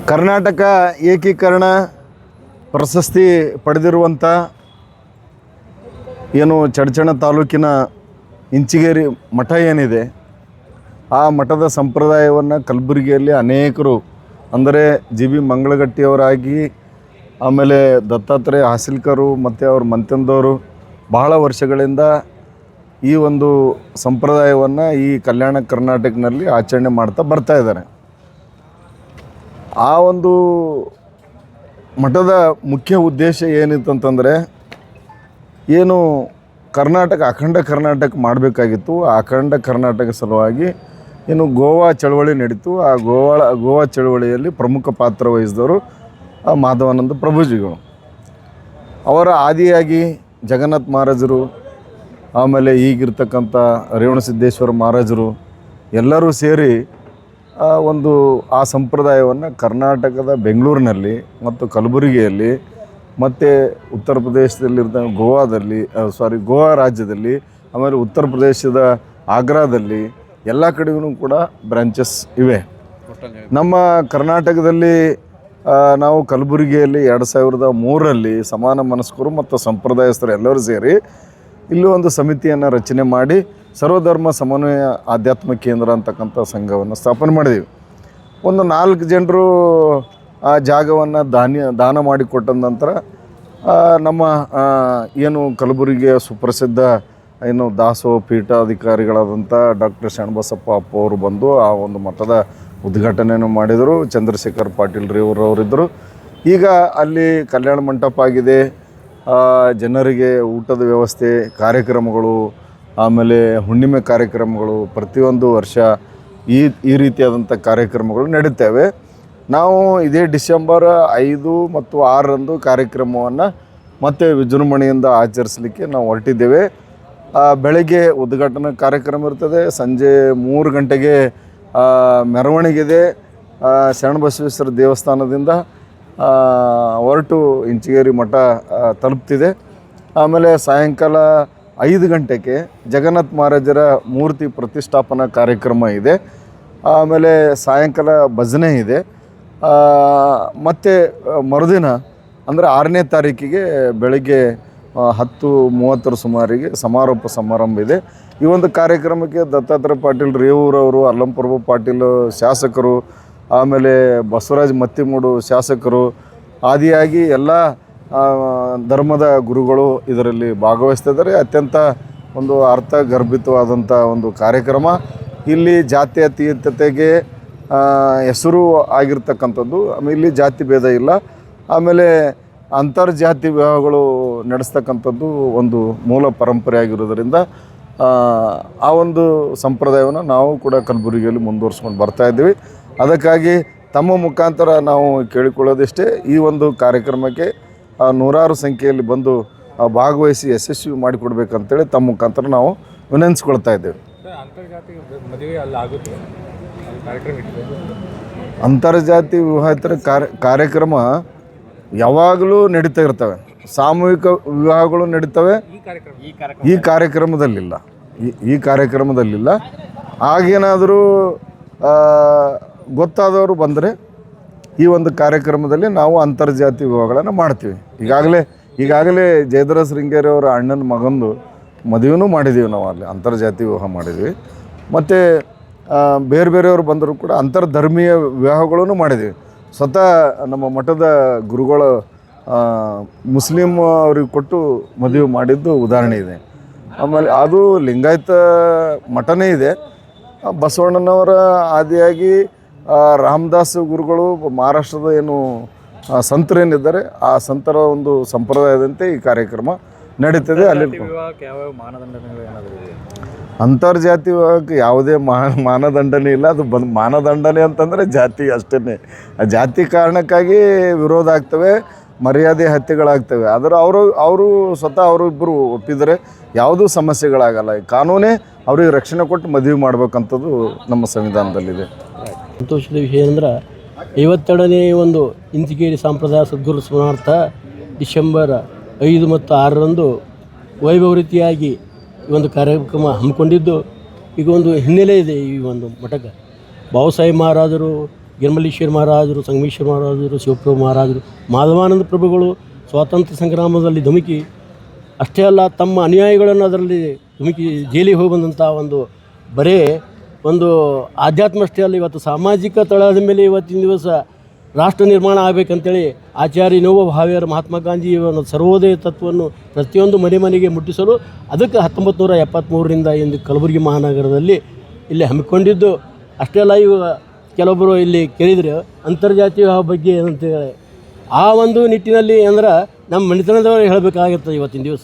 ಕರ್ನಾಟಕ ಏಕೀಕರಣ ಪ್ರಶಸ್ತಿ ಪಡೆದಿರುವಂಥ ಏನು ಚಡಚಣ ತಾಲೂಕಿನ ಇಂಚಿಗೇರಿ ಮಠ ಏನಿದೆ, ಆ ಮಠದ ಸಂಪ್ರದಾಯವನ್ನು ಕಲಬುರಗಿಯಲ್ಲಿ ಅನೇಕರು ಅಂದರೆ ಜಿ ಬಿ ಮಂಗಳಗಟ್ಟಿಯವರಾಗಿ, ಆಮೇಲೆ ದತ್ತಾತ್ರೇಯ ಹಾಸಿಲ್ಕರು ಮತ್ತು ಅವ್ರ ಮಂತ್ಯಂದವರು ಬಹಳ ವರ್ಷಗಳಿಂದ ಈ ಒಂದು ಸಂಪ್ರದಾಯವನ್ನು ಈ ಕಲ್ಯಾಣ ಕರ್ನಾಟಕನಲ್ಲಿ ಆಚರಣೆ ಮಾಡ್ತಾ ಬರ್ತಾ ಇದ್ದಾರೆ. ಆ ಒಂದು ಮಠದ ಮುಖ್ಯ ಉದ್ದೇಶ ಏನಿತ್ತಂತಂದರೆ, ಏನು ಕರ್ನಾಟಕ ಅಖಂಡ ಕರ್ನಾಟಕ ಮಾಡಬೇಕಾಗಿತ್ತು. ಆ ಅಖಂಡ ಕರ್ನಾಟಕ ಸಲುವಾಗಿ ಏನು ಗೋವಾ ಚಳವಳಿ ನಡೀತು. ಆ ಗೋವಾ ಚಳವಳಿಯಲ್ಲಿ ಪ್ರಮುಖ ಪಾತ್ರ ವಹಿಸಿದವರು ಮಾಧವಾನಂದ ಪ್ರಭುಜಿಗಳು. ಅವರ ಆದಿಯಾಗಿ ಜಗನ್ನಾಥ ಮಹಾರಾಜರು, ಆಮೇಲೆ ಈಗಿರ್ತಕ್ಕಂಥ ರೇವಣಸಿದ್ದೇಶ್ವರ ಮಹಾರಾಜರು ಎಲ್ಲರೂ ಸೇರಿ ಆ ಸಂಪ್ರದಾಯವನ್ನು ಕರ್ನಾಟಕದ ಬೆಂಗಳೂರಿನಲ್ಲಿ ಮತ್ತು ಕಲಬುರಗಿಯಲ್ಲಿ ಮತ್ತು ಉತ್ತರ ಪ್ರದೇಶದಲ್ಲಿರ್ತ ಗೋವಾ ರಾಜ್ಯದಲ್ಲಿ, ಆಮೇಲೆ ಉತ್ತರ ಪ್ರದೇಶದ ಆಗ್ರಾದಲ್ಲಿ ಎಲ್ಲ ಕಡೆಗೂ ಕೂಡ ಬ್ರಾಂಚಸ್ ಇವೆ. ನಮ್ಮ ಕರ್ನಾಟಕದಲ್ಲಿ ನಾವು ಕಲಬುರಗಿಯಲ್ಲಿ 2003ರಲ್ಲಿ ಸಮಾನ ಮನಸ್ಕರು ಮತ್ತು ಸಂಪ್ರದಾಯಸ್ಥರು ಎಲ್ಲರೂ ಸೇರಿ ಇಲ್ಲಿ ಒಂದು ಸಮಿತಿಯನ್ನು ರಚನೆ ಮಾಡಿ ಸರ್ವಧರ್ಮ ಸಮನ್ವಯ ಆಧ್ಯಾತ್ಮ ಕೇಂದ್ರ ಅಂತಕ್ಕಂಥ ಸಂಘವನ್ನು ಸ್ಥಾಪನೆ ಮಾಡಿದ್ದೀವಿ. ಒಂದು 4 ಜನರು ಆ ಜಾಗವನ್ನು ದಾನ ಮಾಡಿಕೊಟ್ಟ ನಂತರ ನಮ್ಮ ಏನು ಕಲಬುರಗಿಯ ಸುಪ್ರಸಿದ್ಧ ಏನು ದಾಸೋಹ ಪೀಠಾಧಿಕಾರಿಗಳಾದಂಥ ಡಾಕ್ಟರ್ ಶರಣಬಸಪ್ಪ ಅಪ್ಪ ಅವರು ಬಂದು ಆ ಒಂದು ಮಠದ ಉದ್ಘಾಟನೆಯನ್ನು ಮಾಡಿದರು. ಚಂದ್ರಶೇಖರ್ ಪಾಟೀಲ್ ಅವರಿದ್ದರು. ಈಗ ಅಲ್ಲಿ ಕಲ್ಯಾಣ ಮಂಟಪ ಆಗಿದೆ. ಜನರಿಗೆ ಊಟದ ವ್ಯವಸ್ಥೆ, ಕಾರ್ಯಕ್ರಮಗಳು, ಆಮೇಲೆ ಹುಣ್ಣಿಮೆ ಕಾರ್ಯಕ್ರಮಗಳು, ಪ್ರತಿಯೊಂದು ವರ್ಷ ಈ ರೀತಿಯಾದಂಥ ಕಾರ್ಯಕ್ರಮಗಳು ನಡೀತವೆ. ನಾವು ಇದೇ ಡಿಸೆಂಬರ್ 5 ಮತ್ತು 6ರಂದು ಕಾರ್ಯಕ್ರಮವನ್ನು ಮತ್ತೆ ವಿಜೃಂಭಣೆಯಿಂದ ಆಚರಿಸಲಿಕ್ಕೆ ನಾವು ಹೊರಟಿದ್ದೇವೆ. ಬೆಳಗ್ಗೆ ಉದ್ಘಾಟನಾ ಕಾರ್ಯಕ್ರಮ ಇರ್ತದೆ. ಸಂಜೆ 3 ಗಂಟೆಗೆ ಮೆರವಣಿಗೆ ಇದೆ. ಶರಣಬಸವೇಶ್ವರ ದೇವಸ್ಥಾನದಿಂದ ಹೊರಟು ಇಂಚಿಗೇರಿ ಮಠ ತಲುಪ್ತಿದೆ. ಆಮೇಲೆ ಸಾಯಂಕಾಲ 5 ಗಂಟೆಗೆ ಜಗನ್ನಾಥ ಮಹಾರಾಜರ ಮೂರ್ತಿ ಪ್ರತಿಷ್ಠಾಪನಾ ಕಾರ್ಯಕ್ರಮ ಇದೆ. ಆಮೇಲೆ ಸಾಯಂಕಾಲ ಭಜನೆ ಇದೆ. ಮತ್ತು ಮರುದಿನ ಅಂದರೆ 6ನೇ ತಾರೀಕಿಗೆ ಬೆಳಗ್ಗೆ 10:30 ಸುಮಾರಿಗೆ ಸಮಾರೋಪ ಸಮಾರಂಭ ಇದೆ. ಈ ಒಂದು ಕಾರ್ಯಕ್ರಮಕ್ಕೆ ದತ್ತಾತ್ರೇಯ ಪಾಟೀಲ್ ರೇವೂರವರು, ಅಲ್ಲಂಪ್ರಭು ಪಾಟೀಲ್ ಶಾಸಕರು, ಆಮೇಲೆ ಬಸವರಾಜ್ ಮತ್ತಿಮೂಡು ಶಾಸಕರು, ಆದಿಯಾಗಿ ಎಲ್ಲ ಧರ್ಮದ ಗುರುಗಳು ಇದರಲ್ಲಿ ಭಾಗವಹಿಸ್ತಿದ್ದಾರೆ. ಅತ್ಯಂತ ಒಂದು ಅರ್ಥಗರ್ಭಿತವಾದಂಥ ಒಂದು ಕಾರ್ಯಕ್ರಮ. ಇಲ್ಲಿ ಜಾತ್ಯತೀತತೆಗೆ ಹೆಸರು ಆಗಿರ್ತಕ್ಕಂಥದ್ದು. ಆಮೇಲೆ ಇಲ್ಲಿ ಜಾತಿ ಭೇದ ಇಲ್ಲ. ಆಮೇಲೆ ಅಂತರ್ಜಾತಿ ವಿವಾಹಗಳು ನಡೆಸ್ತಕ್ಕಂಥದ್ದು ಒಂದು ಮೂಲ ಪರಂಪರೆ ಆಗಿರೋದರಿಂದ ಆ ಒಂದು ಸಂಪ್ರದಾಯವನ್ನು ನಾವು ಕೂಡ ಕಲಬುರಗಿಯಲ್ಲಿ ಮುಂದುವರ್ಸ್ಕೊಂಡು ಬರ್ತಾಯಿದ್ದೀವಿ. ಅದಕ್ಕಾಗಿ ತಮ್ಮ ಮುಖಾಂತರ ನಾವು ಕೇಳಿಕೊಳ್ಳೋದಿಷ್ಟೇ, ಈ ಒಂದು ಕಾರ್ಯಕ್ರಮಕ್ಕೆ ನೂರಾರು ಸಂಖ್ಯೆಯಲ್ಲಿ ಬಂದು ಭಾಗವಹಿಸಿ ಯಶಸ್ವಿ ಮಾಡಿಕೊಡ್ಬೇಕಂತೇಳಿ ತಮ್ಮ ಮುಖಾಂತರ ನಾವು ವಿನಂತಿಸ್ಕೊಳ್ತಾ ಇದ್ದೇವೆ. ಅಂತರ್ಜಾತಿ ವಿವಾಹೇತರ ಕಾರ್ಯಕ್ರಮ ಯಾವಾಗಲೂ ನಡೀತಾ ಇರ್ತವೆ. ಸಾಮೂಹಿಕ ವಿವಾಹಗಳು ನಡೀತವೆ. ಈ ಕಾರ್ಯಕ್ರಮದಲ್ಲಿಲ್ಲ. ಈ ಕಾರ್ಯಕ್ರಮದಲ್ಲಿಲ್ಲ. ಹಾಗೇನಾದರೂ ಗೊತ್ತಾದವರು ಬಂದರೆ ಈ ಒಂದು ಕಾರ್ಯಕ್ರಮದಲ್ಲಿ ನಾವು ಅಂತರ್ಜಾತಿ ವಿವಾಹಗಳನ್ನು ಮಾಡ್ತೀವಿ. ಈಗಾಗಲೇ ಜಯದ್ರ ಶೃಂಗೇರಿ ಅವರ ಅಣ್ಣನ ಮಗಂದು ಮದುವೆನೂ ಮಾಡಿದ್ದೀವಿ. ನಾವು ಅಲ್ಲಿ ಅಂತರ್ಜಾತಿ ವಿವಾಹ ಮಾಡಿದ್ವಿ. ಮತ್ತು ಬೇರೆಯವರು ಬಂದರೂ ಕೂಡ ಅಂತರ್ಧರ್ಮೀಯ ವಿವಾಹಗಳೂ ಮಾಡಿದ್ದೀವಿ. ಸ್ವತಃ ನಮ್ಮ ಮಠದ ಗುರುಗಳು ಮುಸ್ಲಿಂ ಅವ್ರಿಗೆ ಕೊಟ್ಟು ಮದುವೆ ಮಾಡಿದ್ದು ಉದಾಹರಣೆ ಇದೆ. ಆಮೇಲೆ ಅದು ಲಿಂಗಾಯತ ಮಠನೇ ಇದೆ. ಬಸವಣ್ಣನವರ ಆದಿಯಾಗಿ ರಾಮದಾಸ್ ಗುರುಗಳು ಮಹಾರಾಷ್ಟ್ರದ ಏನು ಸಂತರೇನಿದ್ದಾರೆ, ಆ ಸಂತರ ಒಂದು ಸಂಪ್ರದಾಯದಂತೆ ಈ ಕಾರ್ಯಕ್ರಮ ನಡೀತದೆ. ಅಲ್ಲಿ ಅಂತರ್ಜಾತಿ ವಿವಾಹಕ್ಕೆ ಯಾವುದೇ ಮಾನದಂಡನೆ ಇಲ್ಲ. ಅದು ಮಾನದಂಡನೆ ಅಂತಂದರೆ ಜಾತಿ ಅಷ್ಟೇ. ಆ ಜಾತಿ ಕಾರಣಕ್ಕಾಗಿ ವಿರೋಧ ಆಗ್ತವೆ, ಮರ್ಯಾದೆ ಹತ್ಯೆಗಳಾಗ್ತವೆ. ಆದರೆ ಅವರು ಸ್ವತಃ ಅವರಿಬ್ಬರು ಒಪ್ಪಿದರೆ ಯಾವುದೂ ಸಮಸ್ಯೆಗಳಾಗಲ್ಲ. ಕಾನೂನೇ ಅವ್ರಿಗೆ ರಕ್ಷಣೆ ಕೊಟ್ಟು ಮದುವೆ ಮಾಡ್ಬೇಕಂಥದ್ದು ನಮ್ಮ ಸಂವಿಧಾನದಲ್ಲಿದೆ. ಸಂತೋಷದ ವಿಷಯ ಅಂದರೆ 52ನೇ ಒಂದು ಇಂಚಿಗೇರಿ ಸಂಪ್ರದಾಯ ಸದ್ಗುರು ಸ್ಮರಣಾರ್ಥ ಡಿಸೆಂಬರ್ 5 ಮತ್ತು 6ರಂದು ವೈಭವ ರೀತಿಯಾಗಿ ಈ ಒಂದು ಕಾರ್ಯಕ್ರಮ ಹಮ್ಮಿಕೊಂಡಿದ್ದು. ಈಗ ಒಂದು ಹಿನ್ನೆಲೆ ಇದೆ ಈ ಒಂದು ಮಠಕ್ಕೆ. ಬಾಬಾಸಾಹೇಬ್ ಮಹಾರಾಜರು ಗಿರ್ಮಲೀಶ್ವರ ಮಹಾರಾಜರು, ಸಂಗಮೇಶ್ವರ ಮಹಾರಾಜರು, ಶಿವಪ್ರಭು ಮಹಾರಾಜರು, ಮಾಧವಾನಂದ ಪ್ರಭುಗಳು ಸ್ವಾತಂತ್ರ್ಯ ಸಂಗ್ರಾಮದಲ್ಲಿ ಧುಮುಕಿ ಅಷ್ಟೇ ಅಲ್ಲ ತಮ್ಮ ಅನುಯಾಯಿಗಳನ್ನು ಅದರಲ್ಲಿ ಧುಮುಕಿ ಜೈಲಿಗೆ ಹೋಗಿ ಬಂದಂಥ ಒಂದು ಬರೇ ಒಂದು ಆಧ್ಯಾತ್ಮ ಅಷ್ಟೇ ಅಲ್ಲ, ಇವತ್ತು ಸಾಮಾಜಿಕ ತಳದ ಮೇಲೆ ಇವತ್ತಿನ ದಿವಸ ರಾಷ್ಟ್ರ ನಿರ್ಮಾಣ ಆಗಬೇಕಂತೇಳಿ ಆಚಾರ್ಯ ವಿನೋಬಾ ಭಾವೆಯವರು ಮಹಾತ್ಮ ಗಾಂಧಿ ಒಂದು ಸರ್ವೋದಯ ತತ್ವವನ್ನು ಪ್ರತಿಯೊಂದು ಮನೆ ಮನೆಗೆ ಮುಟ್ಟಿಸಲು ಅದಕ್ಕೆ 1973ರಿಂದ ಇಂದು ಕಲಬುರಗಿ ಮಹಾನಗರದಲ್ಲಿ ಇಲ್ಲಿ ಹಮ್ಮಿಕೊಂಡಿದ್ದು ಅಷ್ಟೇ ಅಲ್ಲ. ಇವು ಕೆಲವೊಬ್ಬರು ಇಲ್ಲಿ ಕೇಳಿದರೆ ಅಂತರ್ಜಾತೀಯ ಬಗ್ಗೆ ಏನಂತೇಳಿ ಆ ಒಂದು ನಿಟ್ಟಿನಲ್ಲಿ ಅಂದ್ರೆ ನಮ್ಮ ಮನೆತನದವರು ಹೇಳಬೇಕಾಗಿರ್ತದೆ. ಇವತ್ತಿನ ದಿವಸ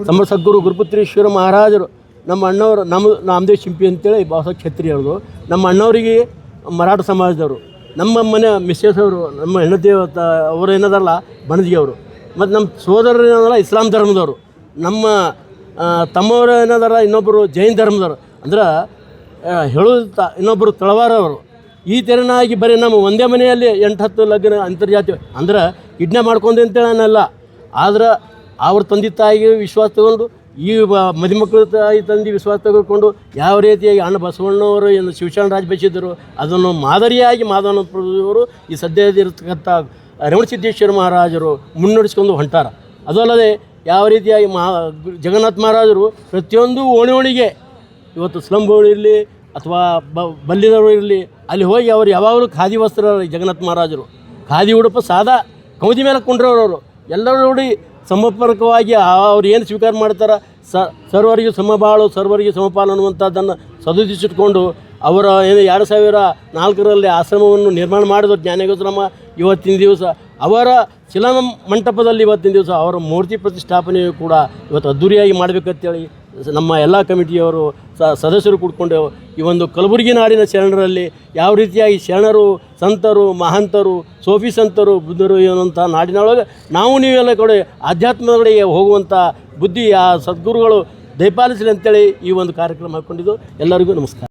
ನಮ್ಮ ಸದ್ಗುರು ಗುರುಪುತ್ರೇಶ್ವರ ಮಹಾರಾಜರು ನಮ್ಮ ಅಣ್ಣವರು, ನಮ್ಮ ನಾಮದೇವ್ ಶಿಂಪಿ ಅಂತೇಳಿ ಭಾಳ ಕ್ಷತ್ರಿಯರದು, ನಮ್ಮ ಅಣ್ಣವರಿಗೆ ಮರಾಠ ಸಮಾಜದವರು, ನಮ್ಮ ಮನೆ ಮಿಸ್ಸಸ್ ಅವರು, ನಮ್ಮ ಹೆಂಡತಿ ಅವರು ಏನದಾರಲ್ಲ ಬಣಜಿಯವರು, ಮತ್ತು ನಮ್ಮ ಸೋದರರು ಏನದಲ್ಲ ಇಸ್ಲಾಂ ಧರ್ಮದವರು, ನಮ್ಮ ತಮ್ಮವರು ಏನದಾರ ಇನ್ನೊಬ್ಬರು ಜೈನ ಧರ್ಮದವರು, ಅಂದ್ರೆ ಹೇಳೋದು ಇನ್ನೊಬ್ಬರು ತಳವಾರವರು. ಈ ತೆರನಾಗಿ ಬರೀ ನಮ್ಮ ಒಂದೇ ಮನೆಯಲ್ಲಿ 8-10 ಲಗ್ನ ಅಂತರ್ಜಾತಿ ಅಂದ್ರೆ ಕಿಡ್ನಾಪ್ ಮಾಡ್ಕೊಂಡೆ ಅಂತೇಳಿ ಅನ್ನಲ್ಲ. ಆದ್ರೆ ಅವ್ರ ತಂದೆ ತಾಯಿಗೆ ವಿಶ್ವಾಸ ತಗೊಂಡು ಈ ಮದುಮಕ್ಕಳು ತಾಯಿ ತಂದೆ ವಿಶ್ವಾಸ ತೆಗೆದುಕೊಂಡು ಯಾವ ರೀತಿಯಾಗಿ ಅಣ್ಣ ಬಸವಣ್ಣವರು ಏನು ಶಿವಶರಣ ರಾಜ ಬಯಸಿದ್ದರು ಅದನ್ನು ಮಾದರಿಯಾಗಿ ಮಾಧವಾನಂದ ಪ್ರಭುವರು ಈ ಸದ್ಯದಿರತಕ್ಕಂಥ ರೇವಣಸಿದ್ದೇಶ್ವರ ಮಹಾರಾಜರು ಮುನ್ನಡೆಸ್ಕೊಂಡು ಹೊಂಟಾರ. ಅದು ಅಲ್ಲದೆ ಯಾವ ರೀತಿಯಾಗಿ ಜಗನ್ನಾಥ ಮಹಾರಾಜರು ಪ್ರತಿಯೊಂದು ಓಣಿಗೆ ಇವತ್ತು ಸ್ಲಂಬೋಳು ಇರಲಿ ಅಥವಾ ಬಲ್ಲಿದವರು ಇರಲಿ ಅಲ್ಲಿ ಹೋಗಿ ಅವರು ಯಾವಾಗಲೂ ಖಾದಿ ವಸ್ತ್ರ ಜಗನ್ನಾಥ ಮಹಾರಾಜರು ಖಾದಿ ಉಡುಪ ಸಾದಾ ಕೌದಿ ಮೇಲೆ ಕೊಂಡ್ರವರು ಎಲ್ಲರೂ ನೋಡಿ ಸಮರ್ಪಕವಾಗಿ ಅವ್ರು ಏನು ಸ್ವೀಕಾರ ಮಾಡ್ತಾರೆ ಸರ್ವರಿಗೂ ಸಮಬಾಳು ಸರ್ವರಿಗೂ ಸಮಪಾಲು ಅನ್ನುವಂಥದ್ದನ್ನು ಸದುದಿಸಿಟ್ಕೊಂಡು ಅವರ ಏನು 2004ರಲ್ಲಿ ಆಶ್ರಮವನ್ನು ನಿರ್ಮಾಣ ಮಾಡಿದ್ರು ಜ್ಞಾನೇಶ್ವರಮ್ಮ. ಇವತ್ತಿನ ದಿವಸ ಅವರ ಶಿಲಾ ಮಂಟಪದಲ್ಲಿ ಇವತ್ತಿನ ದಿವಸ ಅವರ ಮೂರ್ತಿ ಪ್ರತಿಷ್ಠಾಪನೆಯು ಕೂಡ ಇವತ್ತು ಅದ್ದೂರಿಯಾಗಿ ಮಾಡಬೇಕಂತೇಳಿ ನಮ್ಮ ಎಲ್ಲ ಕಮಿಟಿಯವರು ಸದಸ್ಯರು ಕೂಡ್ಕೊಂಡು ಈ ಒಂದು ಕಲಬುರಗಿ ನಾಡಿನ ಶರಣರಲ್ಲಿ ಯಾವ ರೀತಿಯಾಗಿ ಶರಣರು, ಸಂತರು, ಮಹಂತರು, ಸೋಫಿ ಸಂತರು, ಬುದ್ಧರು ಅನ್ನುವಂಥ ನಾಡಿನೊಳಗೆ ನಾವು ನೀವೆಲ್ಲ ಕಡೆ ಆಧ್ಯಾತ್ಮದೊಳಗೆ ಹೋಗುವಂಥ ಬುದ್ಧಿ ಆ ಸದ್ಗುರುಗಳು ದಯಪಾಲಿಸಲಿ ಅಂತೇಳಿ ಈ ಒಂದು ಕಾರ್ಯಕ್ರಮ ಹಾಕ್ಕೊಂಡಿದ್ದು. ಎಲ್ಲರಿಗೂ ನಮಸ್ಕಾರ.